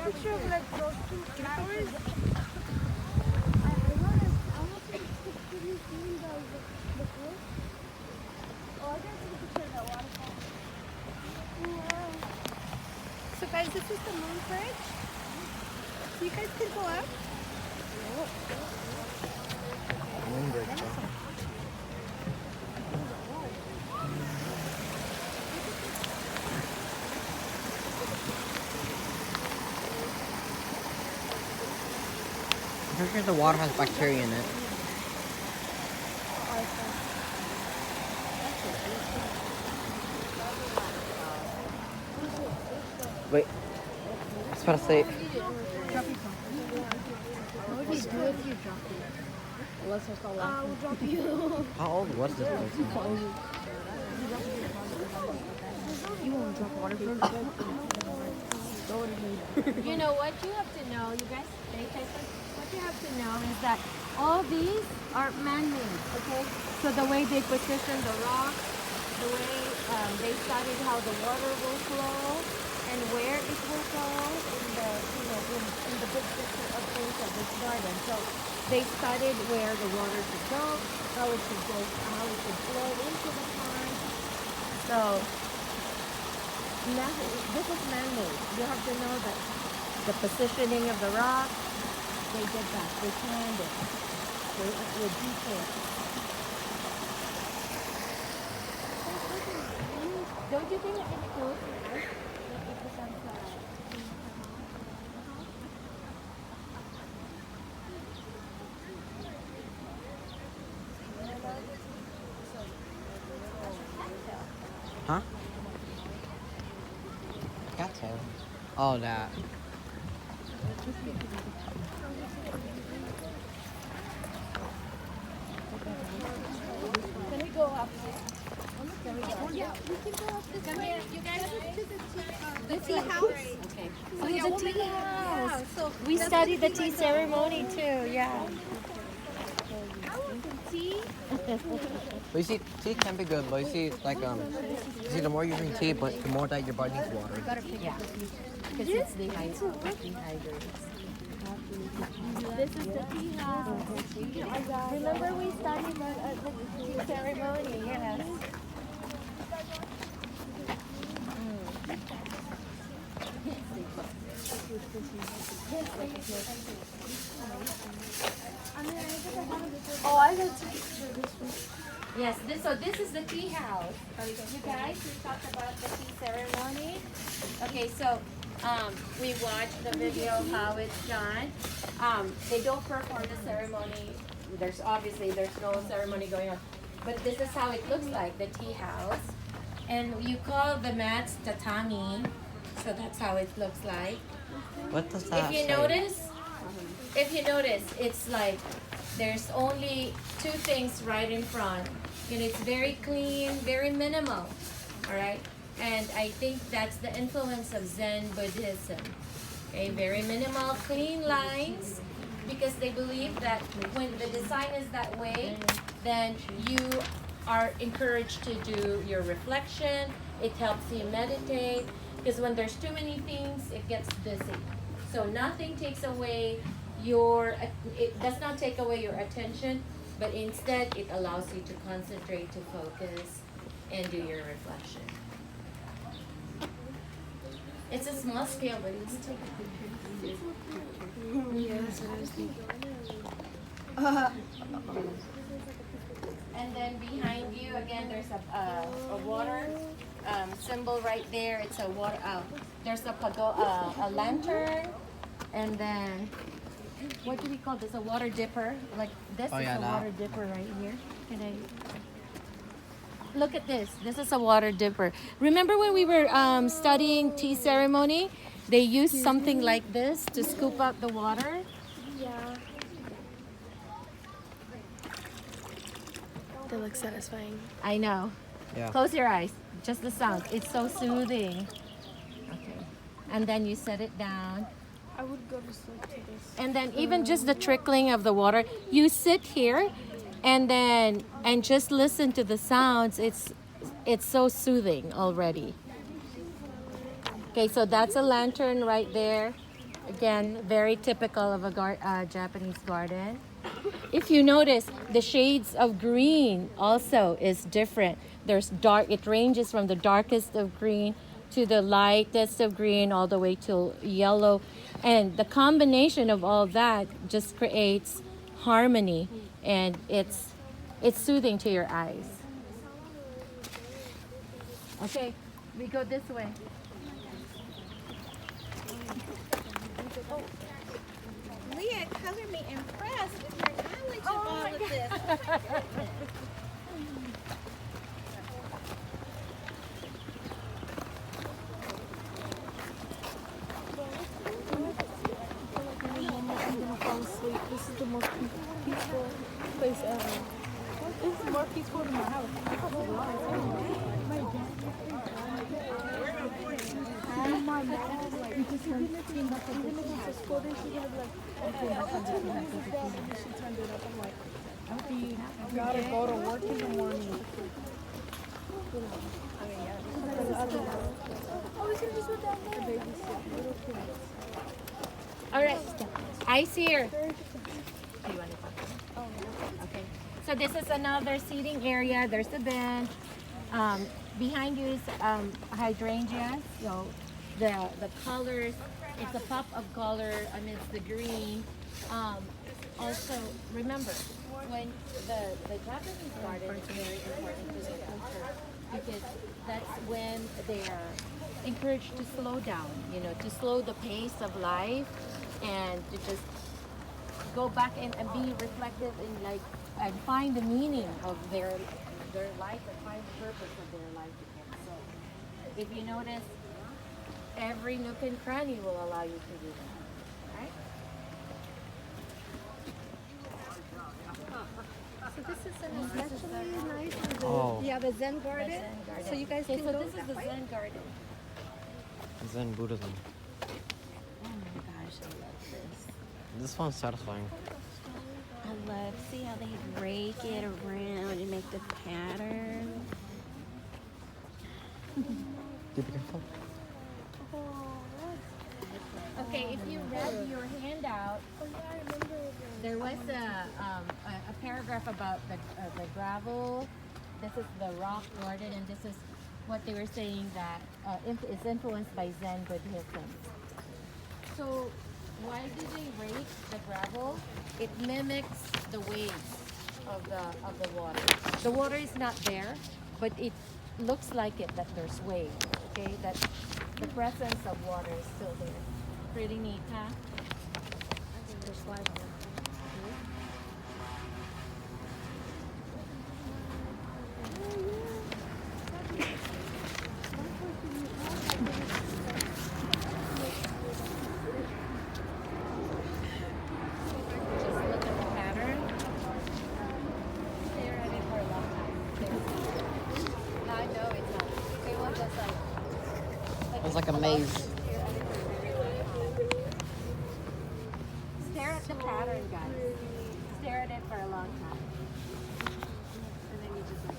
picture of like those two flowers. I want to picture you seeing the fish. Oh, I gotta take a picture of that waterfall. Wow. So guys, this is the moon bridge. So you guys can go up. Moon bridge, bro. I'm pretty sure the water has bacteria in it. Wait, I was about to say. What would we do if you drop it? Unless there's no We'll drop you. How old was this place? You won't drop water from You know what you have to know, you guys, what you have to know is that all these are man-made, okay? So the way they position the rock, the way they studied how the water will flow and where it will go in the, in the big picture of things of this garden. So they studied where the water should go, how it should go, how it should flow into the pond. So this is man-made. You have to know that the positioning of the rock, they did that. They planned it with detail. Don't you think it's really close to us? Like if the sun's Huh? Cattail. Oh, that. Can we go up? Yeah, we can go up this Come way. here, you guys. The tea house. Okay. So yeah, we'll make it. Yeah. So We studied the tea ceremony too, yeah. tea. But you see, tea can be good, but you see, like, you see, the more you drink tea, but the more that your body needs water. Yeah. Because it's dehydrated. This is the tea house. Remember we studied the tea ceremony, yes. Oh, I got to picture this one. Yes, this is the tea house. You guys, we talked about the tea ceremony. Okay, so we watched the video how it's done. They don't perform the ceremony. There's no ceremony going on. But this is how it looks like, the tea house. And you call the mats tatami. So that's how it looks like. What does that If you notice, it's like there's only two things right in front. And it's very clean, very minimal. All right? And I think that's the influence of Zen Buddhism. Okay, very minimal, clean lines, because they believe that when the design is that way, then you are encouraged to do your reflection. It helps you meditate, because when there's too many things, it gets busy. So nothing takes away it does not take away your attention, but instead it allows you to concentrate, to focus, and do your reflection. It's a small scale, but it's take a picture. Yeah, that's what I was thinking. And then behind you, again, there's a water symbol right there. It's a water. There's a lantern, and then what do we call this? A water dipper. Like this Oh, is yeah, a that. water dipper right here. Can I? Look at this. This is a water dipper. Remember when we were studying tea ceremony? They used something like this to scoop up the water. Yeah. That looks satisfying. I know. Yeah. Close your eyes. Just the sound. It's so soothing. Okay. And then you set it down. I would go to sleep to this. And then even just the trickling of the water, you sit here and just listen to the sounds. It's so soothing already. Okay, so that's a lantern right there. Again, very typical of a Japanese garden. If you notice, the shades of green also is different. There's dark, it ranges from the darkest of green to the lightest of green all the way to yellow. And the combination of all that just creates harmony, and it's soothing to your eyes. Okay, we go this way. Leah, color me impressed with your knowledge of all of this. This is the most peaceful place ever. This is more peaceful than my house. My mom, like, just turned it up. And then it's a school day, she had like, okay, she turned it up. I'm like, I gotta go to work in the morning. Oh, we should just put down there. Babysit little kids. All right, eyes here. Do you want to talk? Okay. So this is another seating area. There's a bench. Behind you is hydrangeas. So the colors, it's a pop of color amidst the green. Also, remember, when the Japanese garden is very important to their culture because that's when they are encouraged to slow down, to slow the pace of life and to just go back and be reflective and find the meaning of their life and find the purpose of their life again. So if you notice, every nook and cranny will allow you to do that. Right? So this is an especially nice for the, Oh. yeah, the Zen The garden. Zen garden. So you guys Okay, can so go this is that the way? Zen garden. Zen Buddhism. Oh my gosh, I love this. This one's satisfying. I love, see how they rake it around and make the pattern. Be careful. Okay, if you read your handout, there was a paragraph about the gravel. This is the rock garden, and this is what they were saying that is influenced by Zen Buddhism. So why do they rake the gravel? It mimics the waves of the water. The water is not there, but it looks like it that there's waves. Okay, that the presence of water is still there. Pretty neat, huh? Just look at the pattern. Stare at it for a long time. I know it's not. They want just like It's like a maze. stare at the pattern, guys. Stare at it for a long time. And then you just like,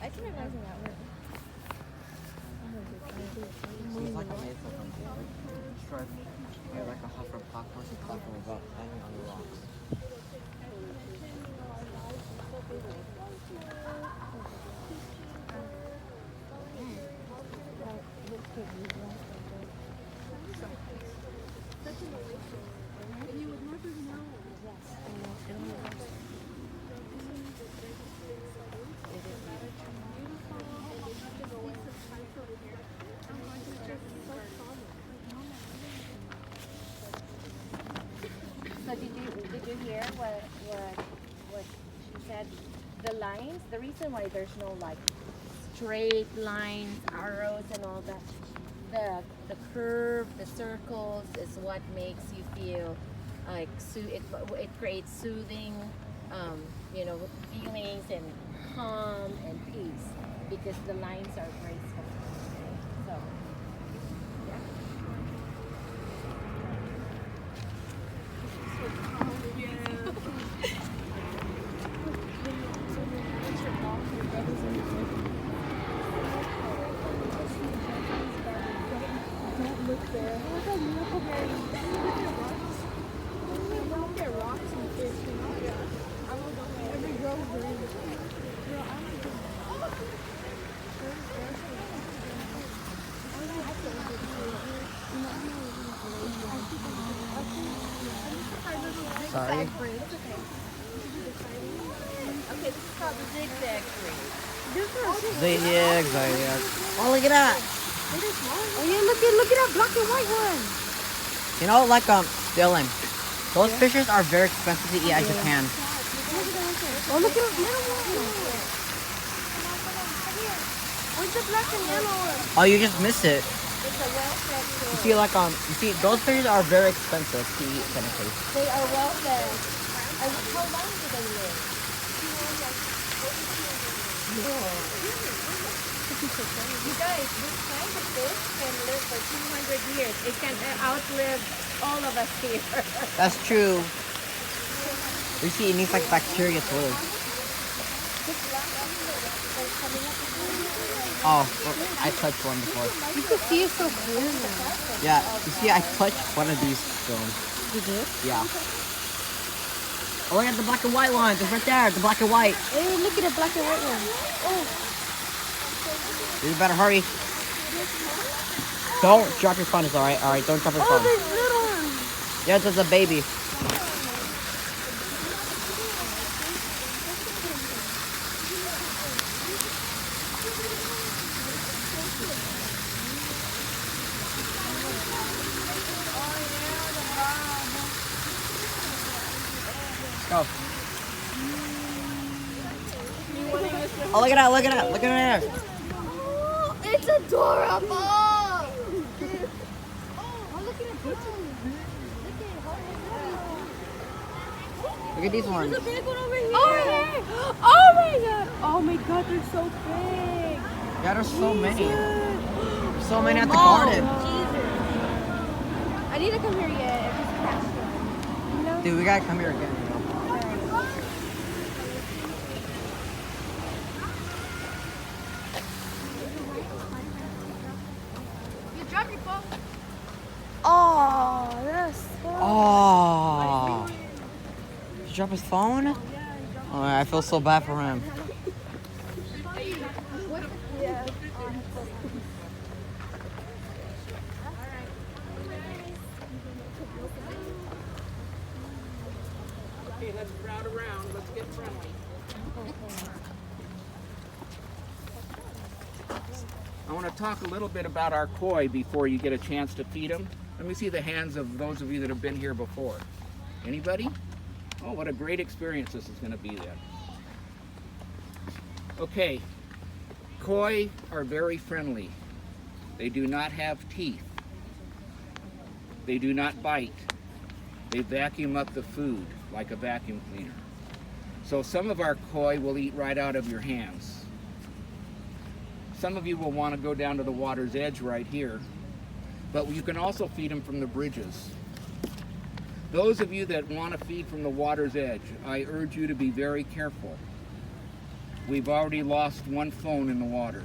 I can imagine that work. It's like a maze of them. Like, you're like a hover platform without hanging on the rocks. so did you hear what she said? The lines, the reason why there's no like straight lines, arrows and all that, the curve, the circles is what makes you feel like it creates soothing feelings and calm and peace because the lines are graceful. So Sorry. Okay, this is called the zigzag bridge. Zigzag. Oh, look at that. Oh yeah, look at that black and white one. You know, like Dylan, those fishes are very expensive to eat at Japan. Oh, look at the little one. Where's the black and yellow one? Oh, you just missed it. It's a well-fed You fish. see, like you see, those fishes are very expensive to eat technically. They are well-fed. And how long do they live? You guys, this kind of fish can live for 200 years. It can outlive all of us here. That's true. You see, it needs like bacteria to live. Oh, I touched one before. You can see it's so cool. Yeah, you see, I touched one of these stones. You did? Yeah. Oh, look at the black and white one. It's right there, the black and white. Hey, look at the black and white one. Oh, You better hurry. Don't drop your phone, it's alright? Alright, don't drop your phone. there's little ones. Yeah, it's just a baby. Go. Oh, look at that, look at that, look at that. Oh, it's adorable. Oh, look at it. Look at these ones. There's a big one over here. Oh my god. Oh my god, they're so big. Yeah, there's so many. There's so many at the Oh, garden. Jesus. I need to come here yet. If it's past one. You know? Dude, we gotta come here again. You dropped your phone. Oh, that's so Oh. Did you drop his phone? Oh, I feel so bad for him. yeah. Okay, let's crowd around. Let's get friendly. I want to talk a little bit about our koi before you get a chance to feed them. Let me see the hands of those of you that have been here before. Anybody? Oh, what a great experience this is going to be then. Okay, koi are very friendly. They do not have teeth. They do not bite. They vacuum up the food like a vacuum cleaner. So some of our koi will eat right out of your hands. Some of you will want to go down to the water's edge right here, but you can also feed them from the bridges. Those of you that want to feed from the water's edge, I urge you to be very careful. We've already lost one phone in the water,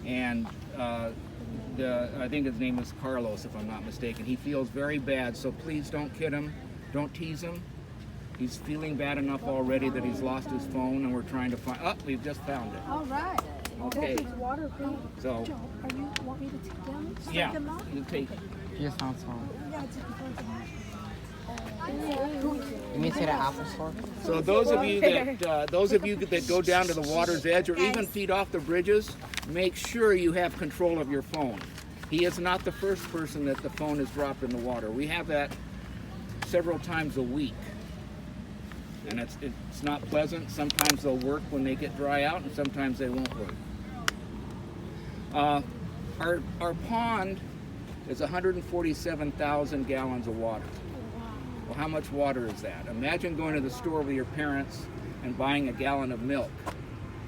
and I think his name is Carlos, if I'm not mistaken. He feels very bad, so please don't kid him, don't tease him. He's feeling bad enough already that he's lost his phone, and we're trying to find. Oh, we've just found it. All right. Okay, Water, please. so Joe, are you want me to take them? yeah, Take them out? you take it. You just found some. Yeah, just before them. You mean to say the Apple store? So those of you that go down to the water's edge or even feed off the bridges, make sure you have control of your phone. He is not the first person that the phone is dropped in the water. We have that several times a week. And it's not pleasant. Sometimes they'll work when they get dry out, and sometimes they won't work. Our pond is 147,000 gallons of water. Well, how much water is that? Imagine going to the store with your parents and buying a gallon of milk,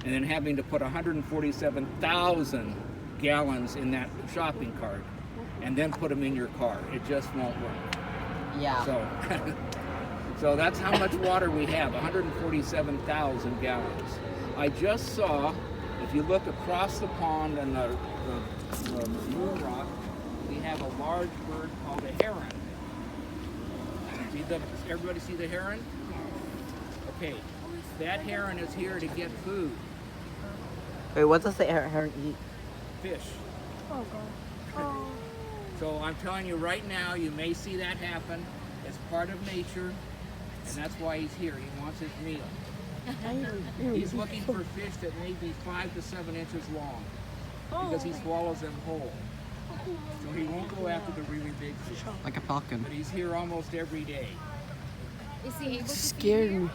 and then having to put 147,000 gallons in that shopping cart, and then put them in your car. It just won't work. Yeah. So that's how much water we have, 147,000 gallons. I just saw, if you look across the pond and the moon rock, we have a large bird called a heron. Everybody see the heron? Okay, that heron is here to get food, Wait, what does the heron eat? fish. Oh god. Oh. So I'm telling you right now, you may see that happen. It's part of nature, and that's why he's here. He wants his meal. He's looking for fish that may be 5 to 7 inches long because he swallows them whole. So he won't go after the really big fish. Like a falcon. But he's here almost every day. Is he able to Scared me.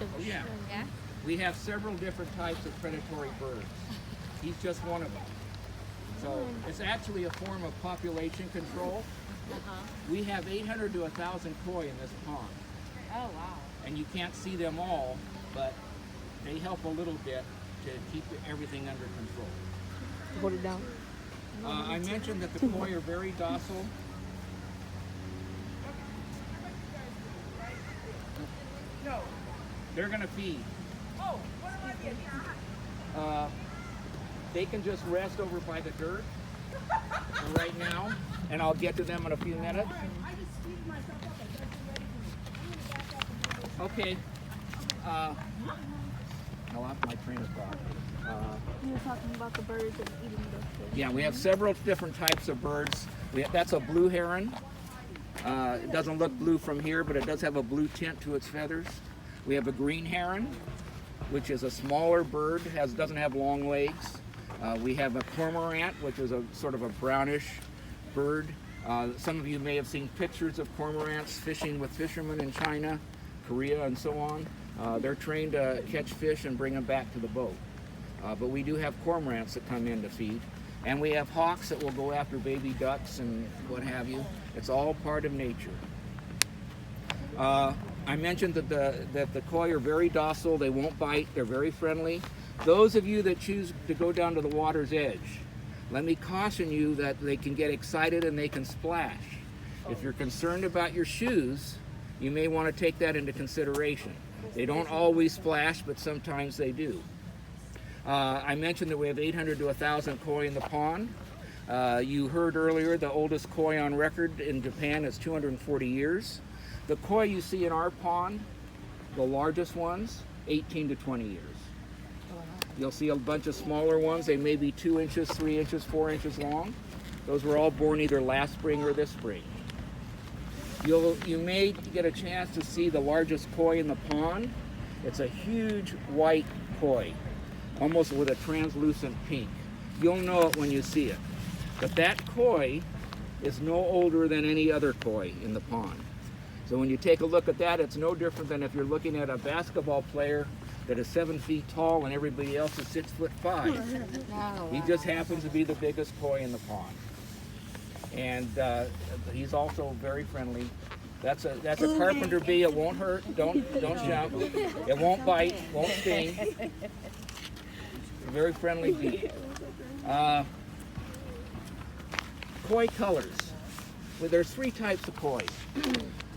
Oh, yeah. Yeah? We have several different types of predatory birds. He's just one of them. So it's actually a form of population control. We have 800 to 1,000 koi in this pond. Oh, wow. And you can't see them all, but they help a little bit to keep everything under control. Hold it down. I mentioned that the koi are very docile. They're going to feed. They can just rest over by the dirt right now, and I'll get to them in a few minutes. Okay. I lost my train of thought. You were talking about the birds and eating the fish. Yeah, we have several different types of birds. That's a blue heron. It doesn't look blue from here, but it does have a blue tint to its feathers. We have a green heron, which is a smaller bird, doesn't have long legs. We have a cormorant, which is a sort of a brownish bird. Some of you may have seen pictures of cormorants fishing with fishermen in China, Korea, and so on. They're trained to catch fish and bring them back to the boat. But we do have cormorants that come in to feed. And we have hawks that will go after baby ducks and what have you. It's all part of nature. I mentioned that the koi are very docile. They won't bite. They're very friendly. Those of you that choose to go down to the water's edge, let me caution you that they can get excited and they can splash. If you're concerned about your shoes, you may want to take that into consideration. They don't always splash, but sometimes they do. I mentioned that we have 800 to 1,000 koi in the pond. You heard earlier the oldest koi on record in Japan is 240 years. The koi you see in our pond, the largest ones, 18 to 20 years. You'll see a bunch of smaller ones. They may be 2 inches, 3 inches, 4 inches long. Those were all born either last spring or this spring. You may get a chance to see the largest koi in the pond. It's a huge white koi, almost with a translucent pink. You'll know it when you see it. But that koi is no older than any other koi in the pond. So when you take a look at that, it's no different than if you're looking at a basketball player that is 7 feet tall and everybody else is 6'5". He just happens to be the biggest koi in the pond. And he's also very friendly. That's a carpenter bee. It won't hurt. Don't jump. It won't bite. Won't sting. A very friendly bee. Koi colors. Well, there's 3 types of koi.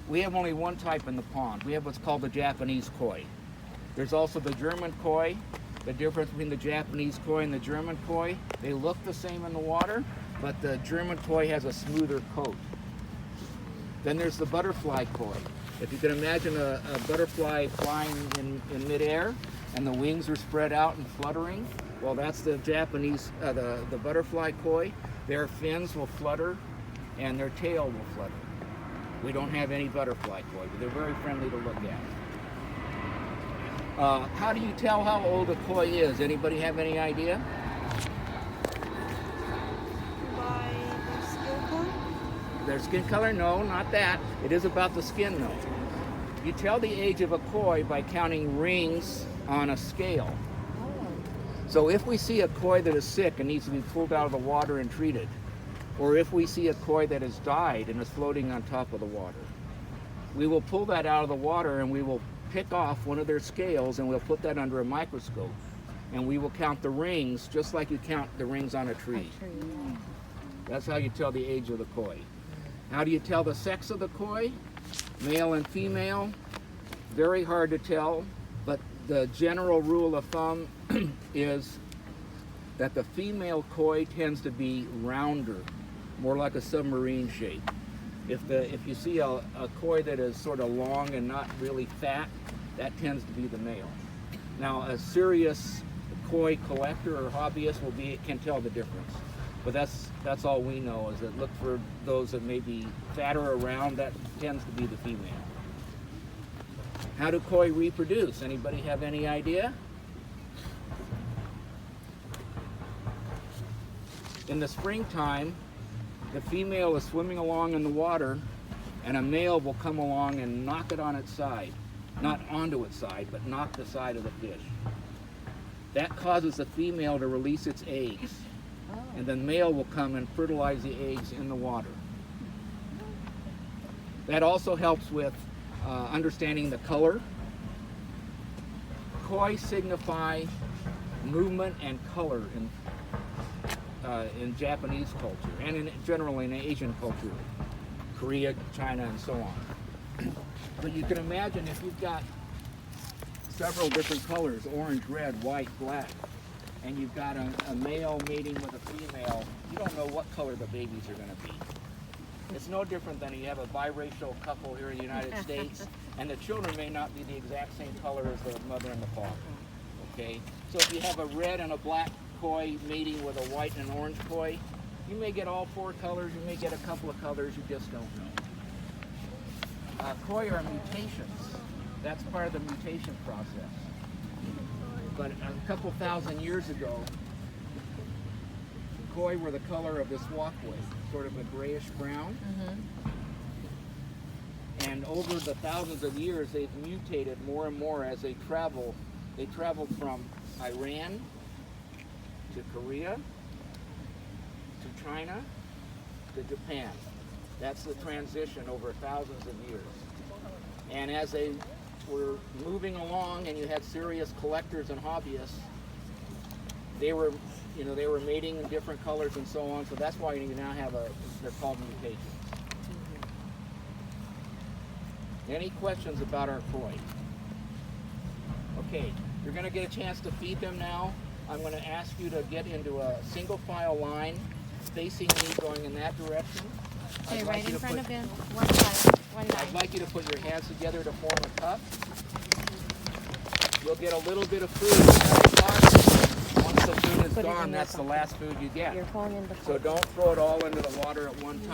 We have only one type in the pond. We have what's called the Japanese koi. There's also the German koi. The difference between the Japanese koi and the German koi, they look the same in the water, but the German koi has a smoother coat. Then there's the butterfly koi. If you can imagine a butterfly flying in midair and the wings are spread out and fluttering, well, that's the Japanese, the butterfly koi. Their fins will flutter and their tail will flutter. We don't have any butterfly koi, but they're very friendly to look at. How do you tell how old a koi is? Anybody have any idea? By the skin color? Their skin color? No, not that. It is about the skin though. You tell the age of a koi by counting rings on a scale. So if we see a koi that is sick and needs to be pulled out of the water and treated, or if we see a koi that has died and is floating on top of the water, we will pull that out of the water and we will pick off one of their scales and we'll put that under a microscope and we will count the rings just like you count the rings on a tree. That's how you tell the age of the koi. How do you tell the sex of the koi? Male and female, very hard to tell, but the general rule of thumb is that the female koi tends to be rounder, more like a submarine shape. If you see a koi that is sort of long and not really fat, that tends to be the male. Now, a serious koi collector or hobbyist can tell the difference. But that's all we know, is that look for those that may be fatter around. That tends to be the female. How do koi reproduce? Anybody have any idea? In the springtime, the female is swimming along in the water, and a male will come along and knock it on its side. Not onto its side, but knock the side of the fish. That causes the female to release its eggs, and the male will come and fertilize the eggs in the water. That also helps with understanding the color. Koi signify movement and color in Japanese culture, and generally in Asian culture, Korea, China, and so on. But you can imagine if you've got several different colors, orange, red, white, black, and you've got a male mating with a female, you don't know what color the babies are going to be. It's no different than you have a biracial couple here in the United States, and the children may not be the exact same color as the mother and the father. Okay? So if you have a red and a black koi mating with a white and an orange koi, you may get all four colors, you may get a couple of colors, you just don't know. Koi are mutations. That's part of the mutation process. But a couple thousand years ago, koi were the color of this walkway, sort of a grayish brown. And over the thousands of years, they've mutated more and more as they travel. They traveled from Iran to Korea to China to Japan. That's the transition over thousands of years. And as they were moving along, and you had serious collectors and hobbyists, they were mating in different colors and so on. So that's why you now have they're called mutations. Any questions about our koi? Okay, you're going to get a chance to feed them now. I'm going to ask you to get into a single file line, facing me, going in that direction. Okay, I'd right like you in to front put- of him. One line. One I'd line. like you to put your hands together to form a cup. We'll get a little bit of food. Once the food is Put it in gone, your that's the last food you get. Your phone in the So don't throw it all into the water at one time.